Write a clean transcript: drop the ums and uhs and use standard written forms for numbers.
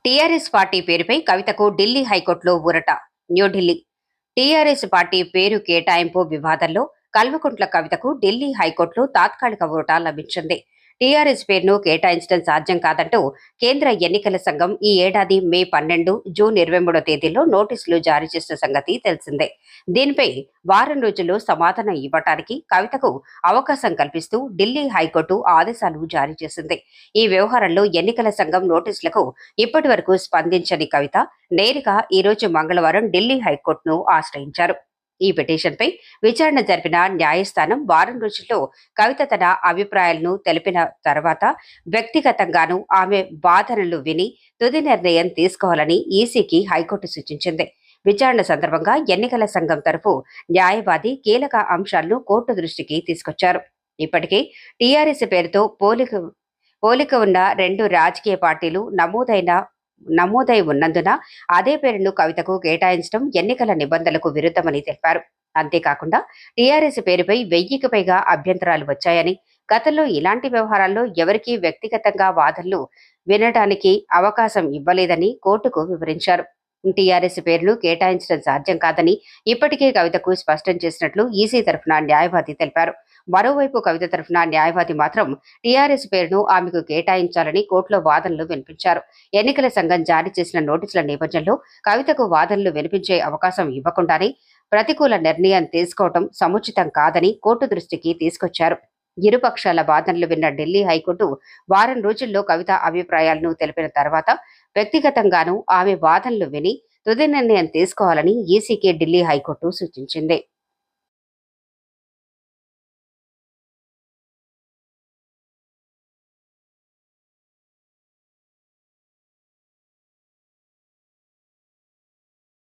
TRS party పేరుపై కవితకు ఢిల్లీ హైకోర్టులో ఊరట. న్యూఢిల్లీ. టీఆర్ఎస్ పార్టీ పేరు కేటాయింపు వివాదంలో కల్వకుంట్ల కవితకు ఢిల్లీ హైకోర్టులో తాత్కాలిక ఊరట లభించింది. టీఆర్ఎస్ పేరును కేటాయించడం సాధ్యం కాదంటూ కేంద్ర ఎన్నికల సంఘం ఈ ఏడాది మే 12, జూన్ 23 తేదీల్లో నోటీసులు జారీ చేసిన సంగతి తెలిసిందే. దీనిపై వారం రోజుల్లో సమాధానం ఇవ్వటానికి కవితకు అవకాశం కల్పిస్తూ ఢిల్లీ హైకోర్టు ఆదేశాలు జారీ చేసింది. ఈ వ్యవహారంలో ఎన్నికల సంఘం నోటీసులకు ఇప్పటి వరకు స్పందించని కవిత నేరుగా ఈ రోజు మంగళవారం ఢిల్లీ హైకోర్టును ఆశ్రయించారు. ఈ పిటిషన్పై విచారణ జరిపిన న్యాయస్థానం వారం రోజుల్లో కవిత తన అభిప్రాయాలను తెలిపిన తర్వాత వ్యక్తిగతంగానూ ఆమె వాదనలు విని తుది నిర్ణయం తీసుకోవాలని ఈసీకి హైకోర్టు సూచించింది. విచారణ సందర్భంగా ఎన్నికల సంఘం తరఫు న్యాయవాది కీలక అంశాలను కోర్టు దృష్టికి తీసుకొచ్చారు. ఇప్పటికే టీఆర్ఎస్ పేరుతో పోలిక ఉన్న 2 రాజకీయ పార్టీలు నమోదై ఉన్నందున అదే పేరును కవితకు కేటాయించడం ఎన్నికల నిబంధనలకు విరుద్ధమని తెలిపారు. అంతేకాకుండా టీఆర్ఎస్ పేరుపై 1000కి పైగా అభ్యంతరాలు వచ్చాయని, గతంలో ఇలాంటి వ్యవహారాల్లో ఎవరికీ వ్యక్తిగతంగా వాదనలు వినడానికి అవకాశం ఇవ్వలేదని కోర్టుకు వివరించారు. టీఆర్ఎస్ పేరును కేటాయించడం సాధ్యం కాదని ఇప్పటికే కవితకు స్పష్టం చేసినట్లు ఈసీ తరఫున న్యాయవాది తెలిపారు. మరోవైపు కవిత తరఫున న్యాయవాది మాత్రం టీఆర్ఎస్ పేరును ఆమెకు కేటాయించాలని కోర్టులో వాదనలు వినిపించారు. ఎన్నికల సంఘం జారీ చేసిన నోటీసుల నేపథ్యంలో కవితకు వాదనలు వినిపించే అవకాశం ఇవ్వకుండానే ప్రతికూల నిర్ణయం తీసుకోవడం సముచితం కాదని కోర్టు దృష్టికి తీసుకొచ్చారు. ఇరుపక్షాల వాదనలు విన్న ఢిల్లీ హైకోర్టు వారం రోజుల్లో కవిత అభిప్రాయాలను తెలిపిన తర్వాత వ్యక్తిగతంగానూ ఆమె వాదనలు విని తుది నిర్ణయం తీసుకోవాలని ఈసీకి ఢిల్లీ హైకోర్టు సూచించింది.